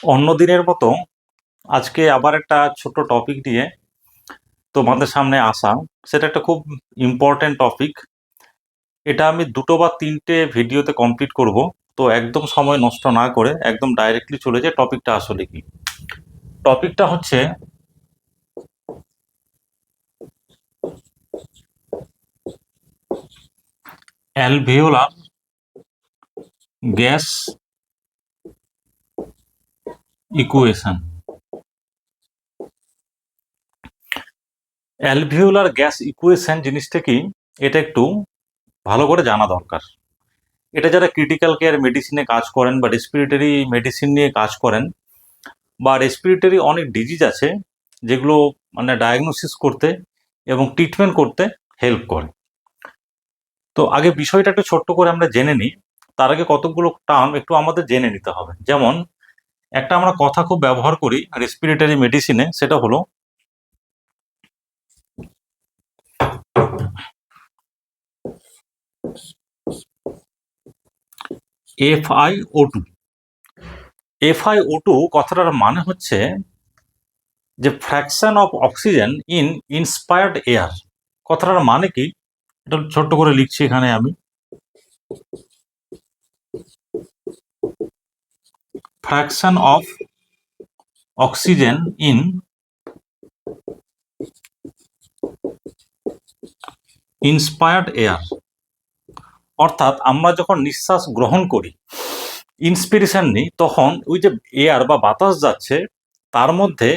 অন্য দিনের মতো আজকে আবার একটা ছোট টপিক নিয়ে তোমাদের সামনে আসা। সেটা একটা খুব ইম্পর্টেন্ট টপিক। এটা আমি দুটো বা তিনটে ভিডিওতে কমপ্লিট করব। তো একদম সময় নষ্ট না করে একদম ডাইরেক্টলি চলে যায় টপিকটা আসলে কি। টপিকটা হচ্ছে alveolar gas equation. Alveolar gas equation জিনিসটা কি, এটা একটু ভালো করে জানা দরকার। এটা যারা ক্রিটিক্যাল কেয়ার মেডিসিনে কাজ করেন বা রেসপিরেটরি মেডিসিন নিয়ে কাজ করেন বা রেসপিরেটরি অনেক ডিজিজ আছে যেগুলো মানে ডায়াগনোসিস করতে এবং ট্রিটমেন্ট করতে হেল্প করে। তো আগে বিষয়টা একটু ছোট্ট করে আমরা জেনে নিই। তার আগে কতগুলো টার্ম একটু আমাদের জেনে নিতে হবে। যেমন একটা আমরা কথা খুব ব্যবহার করি রেসপিরেটরি মেডিসিনে, সেটা হলো FiO2। FiO2 কথাটার মানে হচ্ছে যে fraction of oxygen in inspired air. কথাটার মানে কি, এটা ছোট্ট করে লিখছি এখানে আমি। Fraction of oxygen in inspired air, অর্থাৎ আমরা যখন নিঃশ্বাস গ্রহণ করি, ইন্সপিরেশন নিই, তখন ওই যে এয়ার বা বাতাস যাচ্ছে তার মধ্যে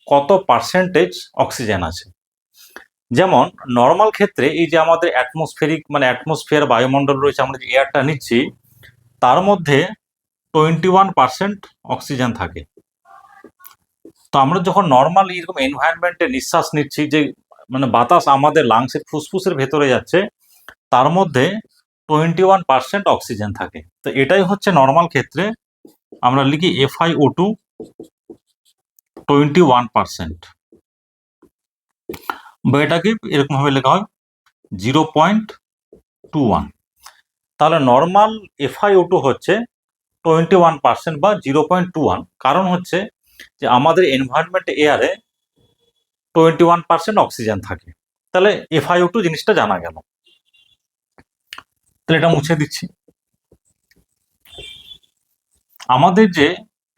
কত পার্সেন্টেজ অক্সিজেন আছে। যেমন নর্মাল ক্ষেত্রে এই যে আমাদের অ্যাটমসফেরিক মানে অ্যাটমসফিয়ার বায়ুমণ্ডল রয়েছে, আমরা যে এয়ারটা নিচ্ছি তার মধ্যে 21% অক্সিজেন থাকে। তো আমরা যখন নর্মাল এরকম এনভায়রনমেন্টে নিঃশ্বাস নিচ্ছি, যে মানে বাতাস আমাদের লাংসের ফুসফুসের ভেতরে যাচ্ছে, তার মধ্যে 21% অক্সিজেন থাকে। তো এটাই হচ্ছে নর্মাল ক্ষেত্রে আমরা লিখি FiO2 21%, বা এটাকে এরকম ভাবে লেখা হয় 0.21। তাহলে নর্মাল FiO2 হচ্ছে 21% বা 0.21। কারণ হচ্ছে যে আমাদের এনভায়রনমেন্ট এয়ারে 21% অক্সিজেন থাকে। তাহলে FiO2 জিনিসটা জানা গেল। তাহলে এটা মুছে দিচ্ছি। আমাদের যে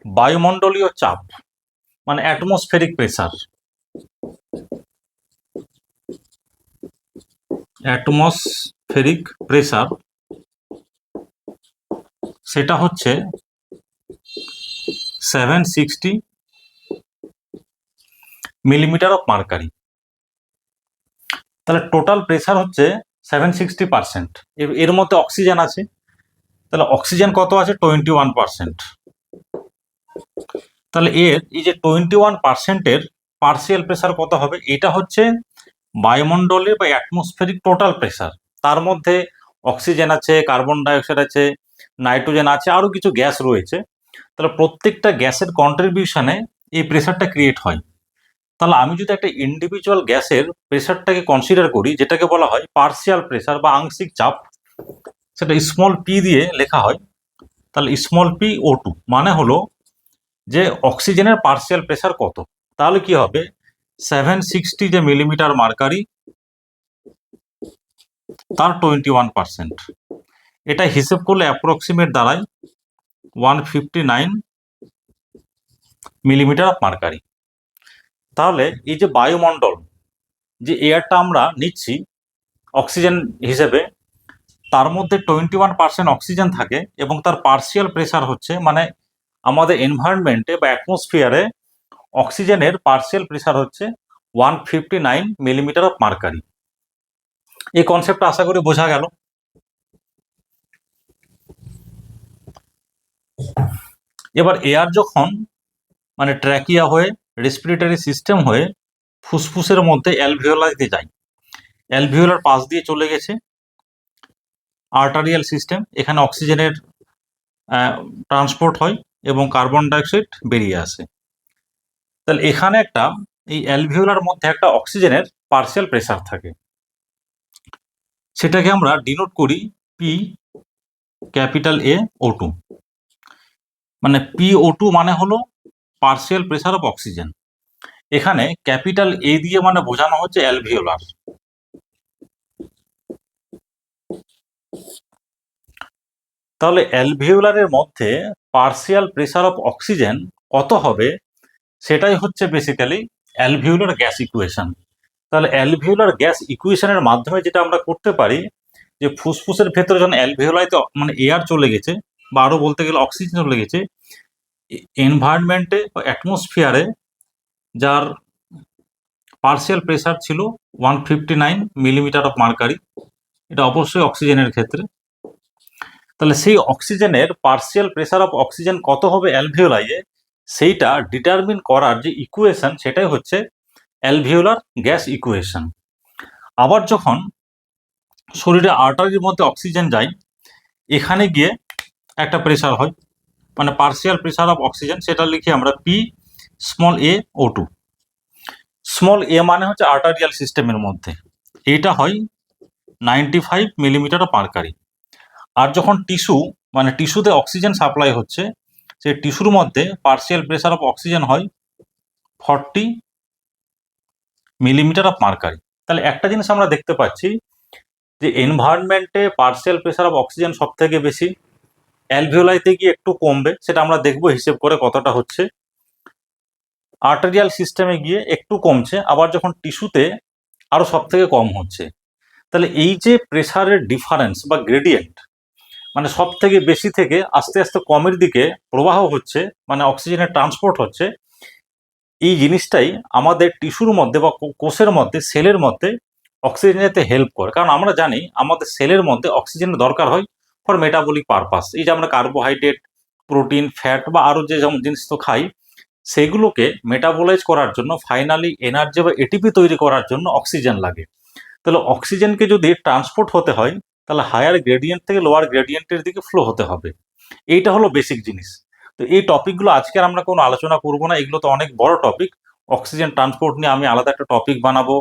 বায়ুমণ্ডলীয় চাপ মানে অ্যাটমসফেরিক প্রেসার, অ্যাটমসফেরিক প্রেসার সেটা হচ্ছে 760 মিলিমিটার অফ মার্কারি। তাহলে টোটাল প্রেসার হচ্ছে 760%। এর মধ্যে অক্সিজেন আছে, তাহলে অক্সিজেন কত আছে? 21%। তাহলে এর এই যে 21%-এর পার্সিয়াল প্রেসার কত হবে? এটা হচ্ছে বায়ুমণ্ডলে বা অ্যাটমসফেরিক টোটাল প্রেসার। তার মধ্যে অক্সিজেন আছে, কার্বন ডাইঅক্সাইড আছে, নাইট্রোজেন আছে, আরও কিছু গ্যাস রয়েছে। তাহলে প্রত্যেকটা গ্যাসের কন্ট্রিবিউশনে এই প্রেসারটা ক্রিয়েট হয়। তাহলে আমি যদি একটা ইন্ডিভিজুয়াল গ্যাসের প্রেসারটাকে কনসিডার করি, যেটাকে বলা হয় পার্সিয়াল প্রেসার বা আংশিক চাপ, সেটা স্মল পি দিয়ে লেখা হয়। তাহলে স্মল PO2 মানে হলো যে অক্সিজেনের পার্সিয়াল প্রেসার কত। তাহলে কি হবে? 760 যে মিলিমিটার মার্কারি, তার 21%। এটা হিসেব করলে অ্যাপ্রক্সিমেট দাঁড়ায় 159 মিলিমিটার অফ মার্কারি। তাহলে এই যে বায়ুমণ্ডল, যে এয়ারটা আমরা নিচ্ছি অক্সিজেন হিসেবে, তার মধ্যে 21% অক্সিজেন থাকে এবং তার পার্সিয়াল প্রেসার হচ্ছে মানে আমাদের এনভায়রনমেন্টে বা অ্যাটমসফিয়ারে অক্সিজেনের পার্সিয়াল প্রেসার হচ্ছে 159 মিলিমিটার অফ মার্কারি। এই কনসেপ্টটা আশা করি বোঝা গেল। এবার এয়ার যখন মানে ট্র্যাকিয়া হয়ে রেসপিরেটরি সিস্টেম হয়ে ফুসফুসের মধ্যে অ্যালভিওলাইতে যায়, অ্যালভিওলার পাশ দিয়ে চলে গেছে আর্টারিয়াল সিস্টেম, এখানে অক্সিজেনের ট্রান্সপোর্ট হয় এবং কার্বন ডাইঅক্সাইড বেরিয়ে আসে। তাহলে এখানে একটা এই অ্যালভিওলার মধ্যে একটা অক্সিজেনের পার্সিয়াল প্রেসার থাকে, সেটাকে আমরা ডিনোট করি P_A O2। মানে PO2 মানে হলো পার্শিয়াল প্রেসার অফ অক্সিজেন। এখানে ক্যাপিটাল এ দিয়ে মানে বোঝানো হচ্ছে অ্যালভিওলার। তাহলে অ্যালভিওলারের মধ্যে পার্শিয়াল প্রেসার অফ অক্সিজেন কত হবে, সেটাই হচ্ছে বেসিক্যালি অ্যালভিওলার গ্যাস ইকুয়েশন। তাহলে অ্যালভিওলার গ্যাস ইকুয়েশনের মাধ্যমে যেটা আমরা করতে পারি, যে ফুসফুসের ভেতরে যখন অ্যালভিওলাইতে মানে এয়ার চলে গেছে, বা আরও বলতে গেলে অক্সিজেন চলে গেছে, এনভায়রনমেন্টে বা অ্যাটমসফিয়ারে যার পার্শিয়াল প্রেসার ছিল 159 মিলিমিটার অফ মার্কারি, এটা অবশ্যই অক্সিজেনের ক্ষেত্রে। তাহলে সেই অক্সিজেনের পার্শিয়াল প্রেসার অফ অক্সিজেন কত হবে অ্যালভিওলাইয়ে, সেইটা ডিটারমিন করার যে ইকুয়েশন, সেটাই হচ্ছে অ্যালভিওলার গ্যাস ইকুয়েশন। আবার যখন শরীরে আর্টারির মধ্যে অক্সিজেন যায়, এখানে গিয়ে একটা প্রেসার হয়, মানে পার্শিয়াল প্রেসার অফ অক্সিজেন, সেটা লিখি আমরা পি স্মল এ ও টু। স্মল এ মানে হচ্ছে আর্টারিয়াল সিস্টেমের মধ্যে, এটা হয় 95 মিলিমিটার অফ মার্কারি। আর যখন টিস্যু মানে টিস্যুতে অক্সিজেন সাপ্লাই হচ্ছে, সেই টিস্যুর মধ্যে পার্শিয়াল প্রেসার অফ অক্সিজেন হয় 40 মিলিমিটার অফ মার্কারি। তাহলে একটা জিনিস আমরা দেখতে পাচ্ছি যে এনভায়রনমেন্টে পার্শিয়াল প্রেসার অফ অক্সিজেন সব থেকে বেশি, অ্যালভিওলাইতে গিয়ে একটু কমবে, সেটা আমরা দেখবো হিসেব করে কতটা হচ্ছে। আর্টারিয়াল সিস্টেমে গিয়ে একটু কমছে, আবার যখন টিস্যুতে আরও সব থেকে কম হচ্ছে। তাহলে এই যে প্রেসারের ডিফারেন্স বা গ্রেডিয়েন্ট, মানে সব থেকে বেশি থেকে আস্তে আস্তে কমের দিকে প্রবাহ হচ্ছে, মানে অক্সিজেনের ট্রান্সপোর্ট হচ্ছে, এই জিনিসটাই আমাদের টিস্যুর মধ্যে বা কোষের মধ্যে, সেলের মধ্যে অক্সিজেন যেতে হেল্প করে। কারণ আমরা জানি আমাদের সেলের মধ্যে অক্সিজেনের দরকার হয় ফর মেটাবলিক পারপাস। এই যে আমরা কার্বোহাইড্রেট, প্রোটিন, ফ্যাট বা আরও যে যেমন জিনিস তো খাই, সেগুলোকে মেটাবোলাইজ করার জন্য, ফাইনালি এনার্জি বা এটিপি তৈরি করার জন্য অক্সিজেন লাগে। তাহলে অক্সিজেনকে যদি ট্রান্সপোর্ট হতে হয়, তাহলে হায়ার গ্রেডিয়েন্ট থেকে লোয়ার গ্রেডিয়েন্টের দিকে ফ্লো হতে হবে। এইটা হলো বেসিক জিনিস। তো এই টপিকগুলো আজকে আর আমরা কোনো আলোচনা করব না, এগুলো তো অনেক বড় টপিক। অক্সিজেন ট্রান্সপোর্ট নিয়ে আমি আলাদা একটা টপিক বানাবো,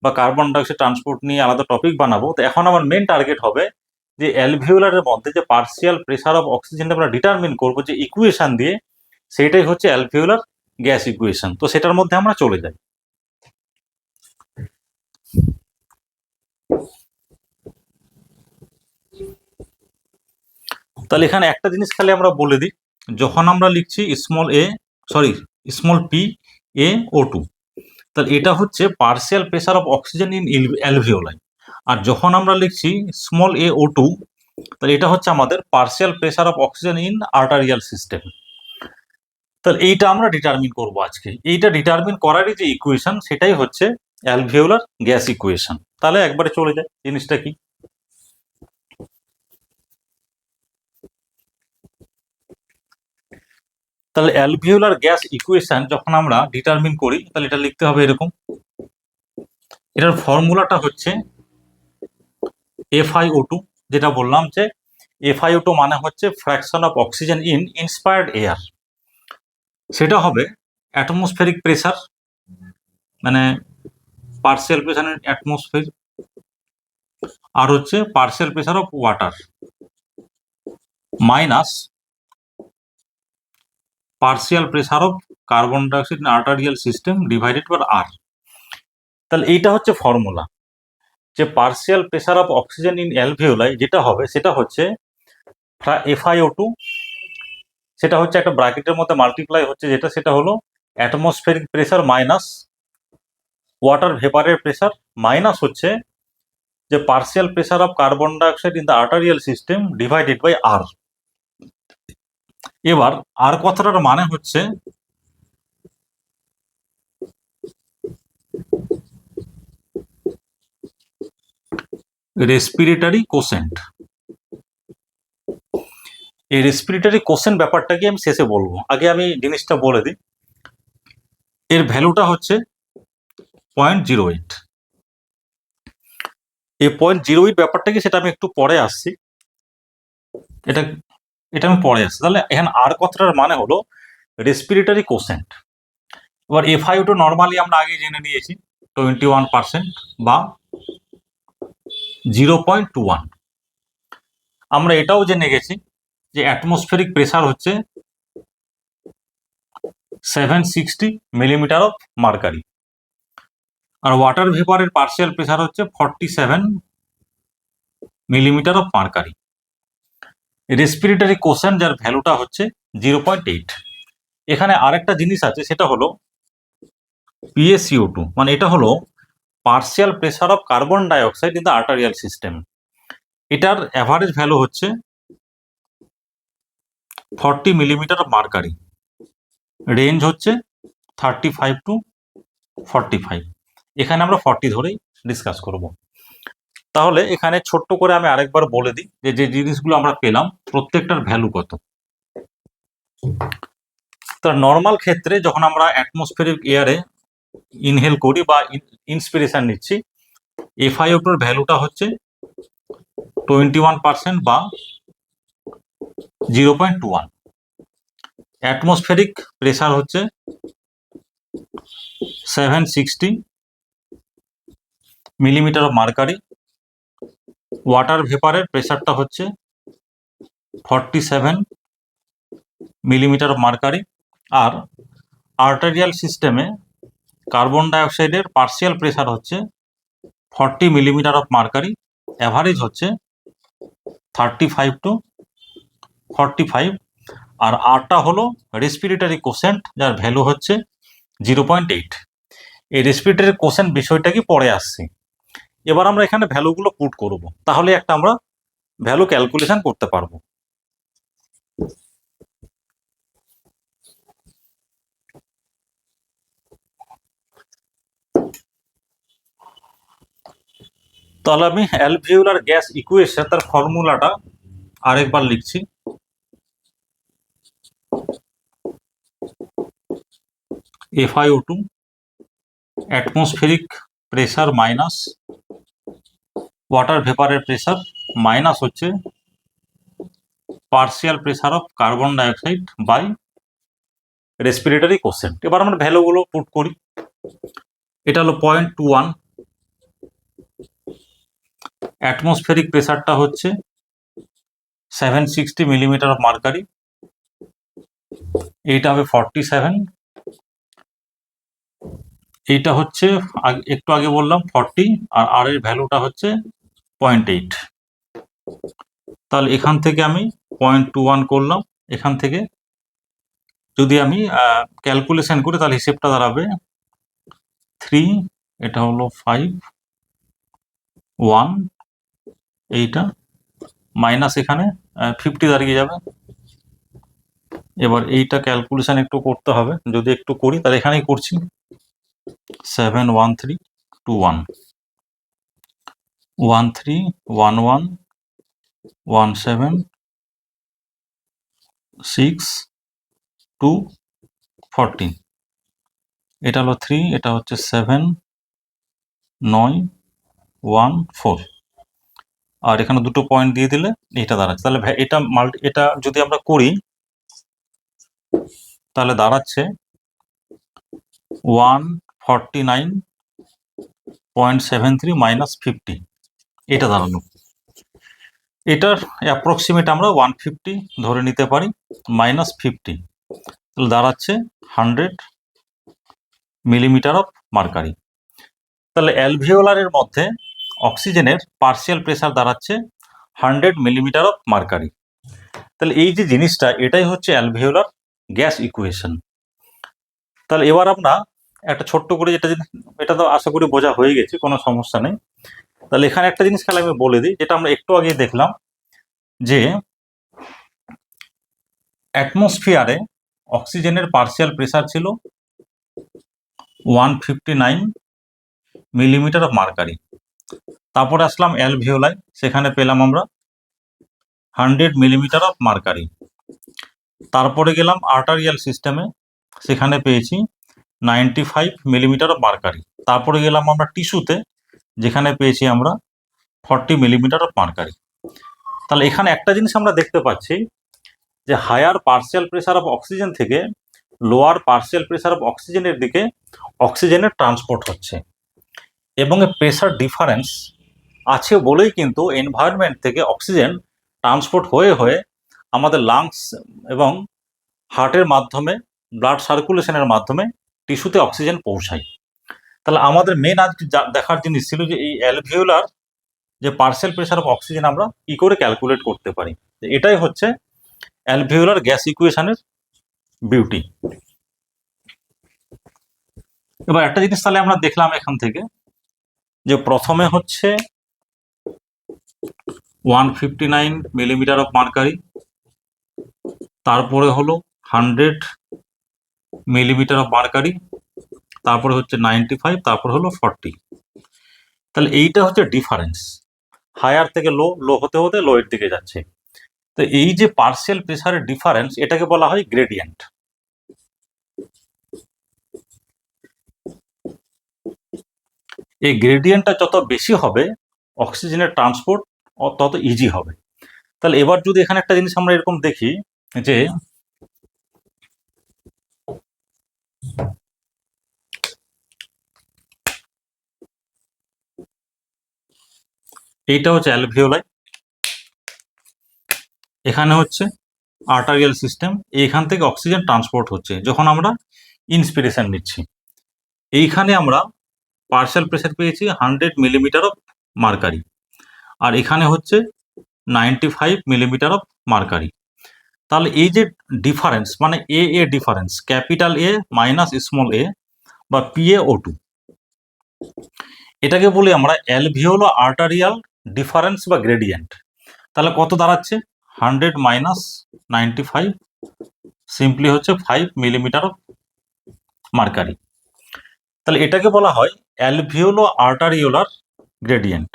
বা কার্বন ডাইঅক্সাইড ট্রান্সপোর্ট নিয়ে আলাদা টপিক বানাবো। তো এখন আমার মেন টার্গেট হবে যে অ্যালভিওলারের মধ্যে যে পার্শিয়াল প্রেসার অফ অক্সিজেন আমরা ডিটারমিন করবো যে ইকুয়েশন দিয়ে, সেটাই হচ্ছে অ্যালভিওলার গ্যাস ইকুয়েশন। তো সেটার মধ্যে আমরা চলে যাই। তাহলে এখানে একটা জিনিস খালি আমরা বলে দিই, যখন আমরা লিখছি small P A O two, তাহলে এটা হচ্ছে partial pressure of oxygen in alveoli. আর যখন আমরা লিখছি স্মল এ ও টু, তাহলে এটা হচ্ছে আমাদের partial pressure of oxygen in arterial system. তাহলে এইটা আমরা ডিটারমিন করব আজকে। এইটা ডিটারমিন করারই যে ইকুয়েশন, সেটাই হচ্ছে অ্যালভিওলার গ্যাস ইকুয়েশন। তাহলে একবারে চলে যায় জিনিসটা কি। তাহলে অ্যালভিওলার গ্যাস ইকুয়েশন যখন আমরা ডিটারমিন করি, তাহলে এটা লিখতে হবে এরকম। এটার ফর্মুলাটা হচ্ছে FiO2, যেটা বললাম যে FiO2 মানে হচ্ছে fraction of oxygen in inspired air. সেটা হবে অ্যাটমসফেরিক প্রেসার, মানে পার্শিয়াল প্রেসার ইন অ্যাটমসফিয়ার, আর হচ্ছে partial pressure of water minus partial pressure of carbon dioxide in arterial system divided by R. তাহলে এইটা হচ্ছে ফর্মুলা, যে partial pressure of oxygen in alveoli যেটা হবে, সেটা হচ্ছে FiO2, সেটা হচ্ছে একটা ব্র্যাকেটের মধ্যে মাল্টিপ্লাই হচ্ছে যেটা, সেটা হলো অ্যাটমসফেরিক প্রেসার মাইনাস ওয়াটার ভেপারের প্রেসার, মাইনাস হচ্ছে যে partial pressure of carbon dioxide in the arterial system divided by R. এবার আর কথাটার মানে হচ্ছে রেসপিরেটরি কোশেন্ট। এই রেসপিরেটরি কোশেন্ট ব্যাপারটাকে আমি শেষে বলবো, আগে আমি জিনিসটা বলে দিই। এর ভ্যালুটা হচ্ছে 0.08। এই 0.08 ব্যাপারটা কি, সেটা আমি একটু পরে আসছি, এটা এটা আমি পরে আসছি। তাহলে এখানে আর কথাটার মানে হলো রেসপিরেটরি কোশেন্ট। এবার FiO2 নর্মালি আমরা আগে জেনে নিয়েছি 21% বা 0.21। আমরা এটাও জেনে গেছি যে অ্যাটমসফেরিক প্রেসার হচ্ছে 760 মিলিমিটার অফ মার্কারি। আর ওয়াটার ভেপারের পার্শিয়াল প্রেসার হচ্ছে 47 millimetre of mercury. Respiratory quotient যার ভ্যালুটা হচ্ছে 0.8। এখানে আরেকটা জিনিস আছে, সেটা হলো PaCO2, মানে এটা হলো partial pressure of carbon dioxide in the arterial system. এটার অ্যাভারেজ ভ্যালু হচ্ছে 40 মিলিমিটার অফ মার্কারি। রেঞ্জ হচ্ছে 35 to 45। এখানে আমরা 40 ধরেই ডিসকাস করব। তাহলে এখানে ছোট্ট করে আমি আরেকবার বলে দিই যে যে জিনিসগুলো আমরা পেলাম প্রত্যেকটার ভ্যালু কত। তার নর্মাল ক্ষেত্রে যখন আমরা অ্যাটমসফিয়ারিক এয়ারে ইনহেল করি বা ইন্সপিরেশন নিচ্ছি, FiO2 এর ভ্যালুটা হচ্ছে 21% বা 0.21। অ্যাটমসফেরিক প্রেসার হচ্ছে 760 মিলিমিটার অফ মার্কারি। ওয়াটার ভেপারের প্রেসারটা হচ্ছে 47 মিলিমিটার অফ মার্কারি। আর আর্টারিয়াল সিস্টেমে কার্বন ডাইঅক্সাইডের পার্শিয়াল প্রেসার হচ্ছে 40 মিলিমিটার অফ মার্কারি। অ্যাভারেজ হচ্ছে 35 to 45। আর আরটা হলো রেসপিরেটরি কোশেন্ট, যার ভ্যালু হচ্ছে 0.8। এই রেসপিরেটরি কোশেন্ট বিষয়টা কি পরে আসছে। এবার আমরা এখানে ভ্যালুগুলো পুট করব, তাহলে একটা আমরা ভ্যালু ক্যালকুলেশন করতে পারবো। তাহলে আমি অ্যালভিওলার গ্যাস ইকুয়েশন তার ফর্মুলাটা আরেকবার লিখছি। FiO2 atmospheric pressure minus water ভেপারের প্রেসার মাইনাস হচ্ছে partial pressure of carbon dioxide by respiratory quotient. এবার আমরা ভ্যালুগুলো পুট করি। এটা হলো 0.21। অ্যাটমসফেরিক প্রেসারটা হচ্ছে 760 মিলিমিটার অফ মার্কারি। এইটা হবে 47। এইটা হচ্ছে একটু আগে বললাম 40, আর আর এর ভ্যালুটা হচ্ছে 0.8। তাহলে এখান থেকে আমি 0.21 করলাম। এখান থেকে যদি আমি ক্যালকুলেশন করি তাহলে হিসেবটা দাঁড়াবে 3, এটা হলো 5, 1, এইটা মাইনাস এখানে 50 দাঁড়িয়ে যাবে। এবার এইটা ক্যালকুলেশন একটু করতে হবে, যদি একটু করি তাহলে এখানেই করছি। 71321 1311 176 এটা হলো 3, এটা হচ্ছে 7914। আর এখানে দুটো পয়েন্ট দিয়ে দিলে এটা দাঁড়াচ্ছে। তাহলে এটা যদি আমরা করি তাহলে দাঁড়াচ্ছে 149.73 মাইনাস 50। এটা দাঁড়ালো। এটার অ্যাপ্রক্সিমেট আমরা 150 ধরে নিতে পারি, মাইনাস 50, তাহলে দাঁড়াচ্ছে 100 মিলিমিটার অফ মার্কারি। তাহলে অ্যালভিওলারের মধ্যে অক্সিজেনের পার্শিয়াল প্রেসার দাঁড়াচ্ছে 100 মিলিমিটার অফ মার্কারি। তাহলে এই যে জিনিসটা, এটাই হচ্ছে অ্যালভিওলার গ্যাস ইকুয়েশন। তাহলে এবার আমরা একটা ছোট্ট করে এটা তো আশা করি বোঝা হয়ে গেছে, কোনো সমস্যা নেই। তাহলে এখানে একটা জিনিস খেলে আমি বলে দিই, যেটা আমরা একটু আগে দেখলাম যে অ্যাটমসফিয়ারে অক্সিজেনের পার্শিয়াল প্রেসার ছিল 159 মিলিমিটার অফ মার্কারি। তারপরে আসলাম অ্যালভিওলাই, সেখানে পেলাম আমরা 100 মিলিমিটার অফ মার্কারি। তারপরে গেলাম আর্টারিয়াল সিস্টেমে, সেখানে পেয়েছি 95 মিলিমিটার অফ মার্কারি। তারপরে গেলাম আমরা টিস্যুতে, যেখানে পেয়েছি আমরা 40 মিলিমিটার অফ মার্কারি। তাহলে এখানে একটা জিনিস আমরা দেখতে পাচ্ছি যে higher partial pressure of oxygen থেকে লোয়ার পার্শিয়াল প্রেসার অফ অক্সিজেনের দিকে অক্সিজেনের ট্রান্সপোর্ট হচ্ছে, এবং প্রেসার ডিফারেন্স আছে বলেই কিন্তু এনভায়রনমেন্ট থেকে অক্সিজেন ট্রান্সপোর্ট হয়ে হয়ে আমাদের লাংস এবং হার্টের মাধ্যমে ব্লাড সার্কুলেশনের মাধ্যমে টিস্যুতে অক্সিজেন পৌঁছায়। তাহলে আমাদের মেন আজ দেখার জিনিস ছিল যে এই অ্যালভিওলার যে পার্শিয়াল প্রেশার অফ অক্সিজেন আমরা কি করে ক্যালকুলেট করতে পারি। এটাই হচ্ছে অ্যালভিওলার গ্যাস ইকুয়েশনের বিউটি। এবার একটা জিনিস তাহলে আমরা দেখলাম এখান থেকে যে প্রথমে হচ্ছে 159 মিলিমিটার অফ মার্কারি, তারপরে হলো 100 মিলিমিটার অফ মার্কারি, তারপরে হচ্ছে 95, তারপর হলো 40। তাহলে এইটা হচ্ছে ডিফারেন্স, হায়ার থেকে লো, লো হতে হতে লো এর দিকে যাচ্ছে। তো এই যে পার্শিয়াল প্রেসারের ডিফারেন্স, এটাকে বলা হয় গ্রেডিয়েন্ট। এই গ্রেডিয়েন্টটা যত বেশি হবে অক্সিজেনের ট্রান্সপোর্ট তত ইজি হবে। তাহলে এবার যদি এখানে একটা জিনিস আমরা এরকম দেখি যে এইটা হচ্ছে অ্যালভিওলাই, এখানে হচ্ছে আর্টারিয়াল সিস্টেম, এইখান থেকে অক্সিজেন ট্রান্সপোর্ট হচ্ছে যখন আমরা ইন্সপিরেশন নিচ্ছি। এইখানে আমরা পার্শিয়াল প্রেসার পেয়েছি 100 মিলিমিটার অফ মার্কারি, আর এখানে হচ্ছে 95 মিলিমিটার অফ মার্কারি। তাহলে এই যে ডিফারেন্স মানে A difference, capital A minus small A বা PaO2, এটাকে বলি আমরা অ্যালভিওলো আর্টারিয়াল ডিফারেন্স বা গ্রেডিয়েন্ট। তাহলে কত দাঁড়াচ্ছে 100 মাইনাস 95, সিম্পলি হচ্ছে 5 মিলিমিটার অফ মার্কারি। তাহলে এটাকে বলা হয় অ্যালভিওলো আর্টারিওলার গ্রেডিয়েন্ট।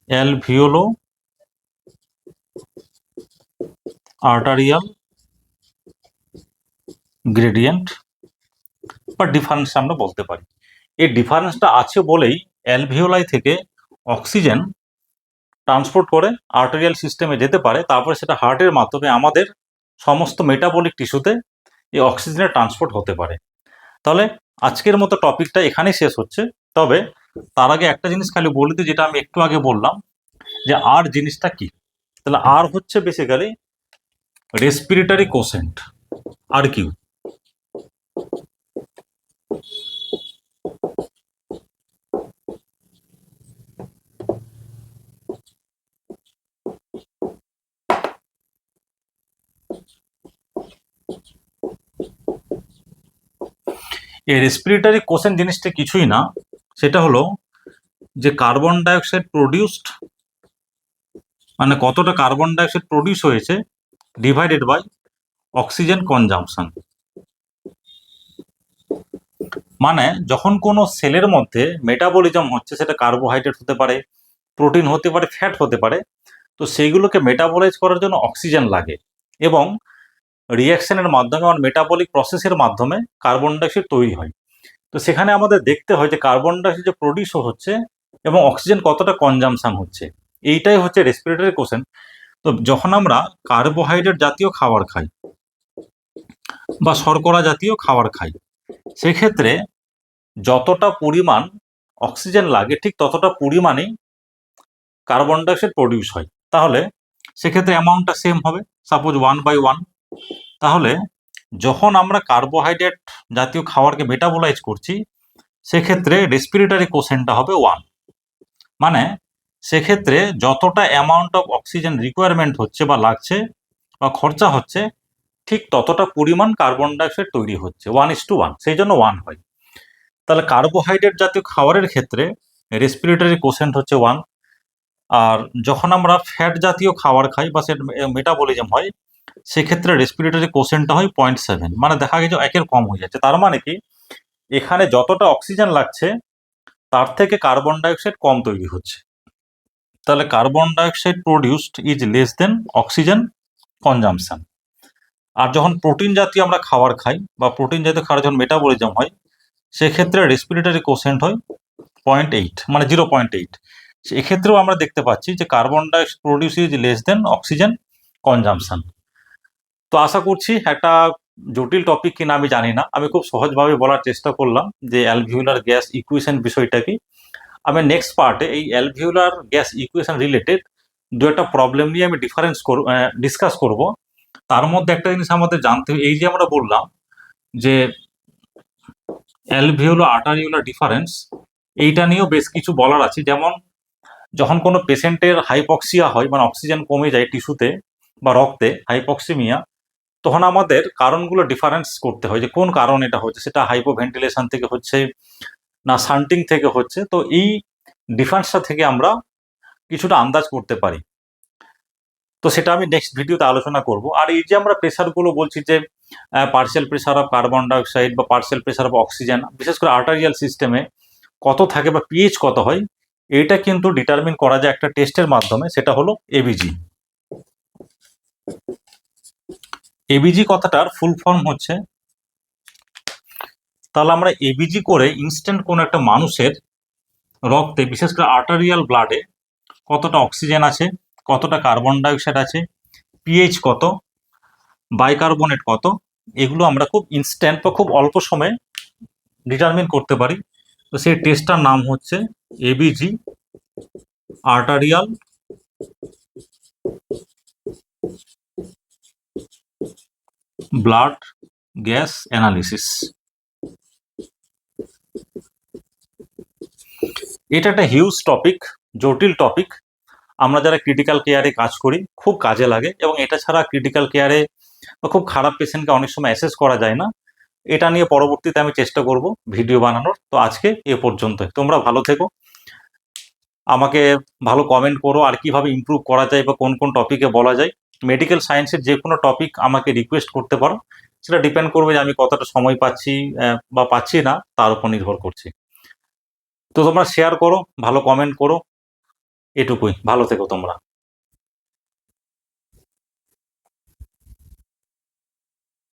অ্যালভিওলো আর্টারিয়াল গ্রেডিয়েন্ট বা ডিফারেন্স আমরা বলতে পারি। এই ডিফারেন্সটা আছে বলেই অ্যালভিওলাই থেকে অক্সিজেন ট্রান্সপোর্ট করে আর্টারিয়াল সিস্টেমে যেতে পারে, তারপরে সেটা হার্টের মাধ্যমে আমাদের সমস্ত মেটাবলিক টিস্যুতে এই অক্সিজেনের ট্রান্সপোর্ট হতে পারে। তাহলে আজকের মতো টপিকটা এখানেই শেষ হচ্ছে। তবে তার আগে একটা জিনিস খালি বলে দিই, যেটা আমি একটু আগে বললাম যে আর জিনিসটা কি। তাহলে আর হচ্ছে বেসিক্যালি রেসপিরেটরি কোশেন্ট, আর কিউ। এই রেসপিরেটরি কোশেন্ট জিনিসটা কিছুই না, সেটা হলো যে কার্বন ডাইঅক্সাইড প্রডিউসড, মানে কতটা কার্বন ডাইঅক্সাইড প্রডিউস হয়েছে ডিভাইডেড বাই অক্সিজেন কনজাম্পশন। মানে যখন কোনো সেলের মধ্যে মেটাবলিজম হচ্ছে, সেটা কার্বোহাইড্রেট হতে পারে, প্রোটিন হতে পারে, ফ্যাট হতে পারে, তো সেইগুলোকে মেটাবলাইজ করার জন্য অক্সিজেন লাগে, এবং রিয়াকশনের মাধ্যমে আর মেটাবলিক প্রসেসের মাধ্যমে কার্বন ডাইঅক্সাইড তৈরি হয়। তো সেখানে আমাদের দেখতে হয় যে কার্বন ডাইঅক্সাইড যে প্রডিউস হচ্ছে এবং অক্সিজেন কতটা কনজাম্পশন হচ্ছে, এইটাই হচ্ছে রেসপিরেটরি কোশেন্ট। তো যখন আমরা কার্বোহাইড্রেট জাতীয় খাবার খাই বা শর্করা জাতীয় খাবার খাই, সেক্ষেত্রে যতটা পরিমাণ অক্সিজেন লাগে ঠিক ততটা পরিমাণেই কার্বন ডাইঅক্সাইড প্রডিউস হয়। তাহলে সেক্ষেত্রে অ্যামাউন্টটা সেম হবে, সাপোজ 1/1। তাহলে যখন আমরা কার্বোহাইড্রেট জাতীয় খাবারকে মেটাবোলাইজ করছি, সেক্ষেত্রে রেসপিরেটরি কোশেন্টটা হবে 1। মানে সেক্ষেত্রে যতটা অ্যামাউন্ট অফ অক্সিজেন রিকোয়ারমেন্ট হচ্ছে বা লাগছে বা খরচা হচ্ছে, ঠিক ততটা পরিমাণ কার্বন ডাইঅক্সাইড তৈরি হচ্ছে, 1:1, সেই জন্য 1 হয়। তাহলে কার্বোহাইড্রেট জাতীয় খাবারের ক্ষেত্রে রেসপিরেটরি কোশেন্ট হচ্ছে 1, আর যখন আমরা ফ্যাট জাতীয় খাবার খাই বা সেটা মেটাবলিজম হয়, সেক্ষেত্রে রেসপিরেটরি কোশেন্টটা হয় 0.7। মানে দেখা গেছে একের কম হয়ে যাচ্ছে। তার মানে কি, এখানে যতটা অক্সিজেন লাগছে তার থেকে কার্বন ডাইঅক্সাইড কম তৈরি হচ্ছে। তাহলে carbon dioxide produced is less than oxygen consumption. আর যখন প্রোটিন জাতীয় আমরা খাবার খাই বা প্রোটিন জাতীয় খাবার যখন মেটাবলিজম হয়, সেক্ষেত্রে রেসপিরেটরি কোশেন্ট হয় 0.8, মানে 0.8। এক্ষেত্রেও আমরা দেখতে পাচ্ছি যে carbon dioxide produce is less than oxygen consumption. তো আশা করছি, একটা জটিল টপিক কিনা আমি জানি না, আমি খুব সহজভাবে বলার চেষ্টা করলাম যে অ্যালভিউলার গ্যাস ইকুয়েশন বিষয়টা কি। আমি নেক্সট পার্টে এই অ্যালভিউলার গ্যাস ইকুয়েশন রিলেটেড দু একটা প্রবলেম নিয়ে আমি ডিসকাস করব, তার মধ্যে একটা জিনিস আমাদের জানতে হবে, এই যে আমরা বললাম যে অ্যালভিওলো আর্টারিওলার ডিফারেন্স, এইটা নিয়েও বেশ কিছু বলার আছে। যেমন যখন কোনো পেশেন্টের হাইপক্সিয়া হয়, মানে অক্সিজেন কমে যায় টিস্যুতে বা রক্তে, হাইপক্সিমিয়া, তখন আমাদের কারণগুলো ডিফারেন্স করতে হয় যে কোন কারণ এটা হচ্ছে, সেটা হাইপোভেন্টিলেশন থেকে হচ্ছে না শান্টিং থেকে হচ্ছে। তো এই ডিফারেন্সটা থেকে আমরা কিছুটা আন্দাজ করতে পারি। তো সেটা আমি নেক্সট ভিডিওতে আলোচনা করব। আর এই যে আমরা প্রেশারগুলো বলছি যে partial pressure of carbon dioxide বা পার্শিয়াল প্রেশার অফ অক্সিজেন, বিশেষ করে আর্টারিয়াল সিস্টেমে কত থাকে বা পিএইচ কত হয়, এটা কিন্তু ডিটারমিন করা যায় একটা টেস্টের মাধ্যমে, সেটা হলো এবিজি। এবিজি কথাটার ফুল ফর্ম হচ্ছে, তাহলে আমরা এবিজি করে ইনস্ট্যান্ট কোনো একটা মানুষের রক্তে, বিশেষ করে আর্টারিয়াল ব্লাডে কতটা অক্সিজেন আছে, কতটা কার্বন ডাইঅক্সাইড আছে, পিএইচ কত, বাইকার্বনেট কত, এগুলো আমরা খুব ইনস্ট্যান্ট বা খুব অল্প সময়ে ডিটারমিন করতে পারি। তো সেই টেস্টটার নাম হচ্ছে ABG, arterial blood gas analysis. এটা একটা হিউজ টপিক, জটিল টপিক। আমরা যারা ক্রিটিক্যাল কেয়ারে কাজ করি খুব কাজে লাগে, এবং এটা ছাড়া ক্রিটিক্যাল কেয়ারে বা খুব খারাপ পেশেন্টকে অনেক সময় অ্যাসেস করা যায় না। এটা নিয়ে পরবর্তীতে আমি চেষ্টা করব ভিডিও বানানোর। তো আজকে এ পর্যন্তই। তোমরা ভালো থেকো, আমাকে ভালো কমেন্ট করো আর কিভাবে ইমপ্রুভ করা যায় বা কোন কোন টপিকে বলা যায়। মেডিকেল সায়েন্সের যে কোনো টপিক আমাকে রিকোয়েস্ট করতে পারো, সেটা ডিপেন্ড করবে যে আমি কতটা সময় পাচ্ছি বা পাচ্ছি না, তার উপর নির্ভর করছে। তো তোমরা শেয়ার করো, ভালো কমেন্ট করো, এটুকুই। ভালো থেকো তোমরা।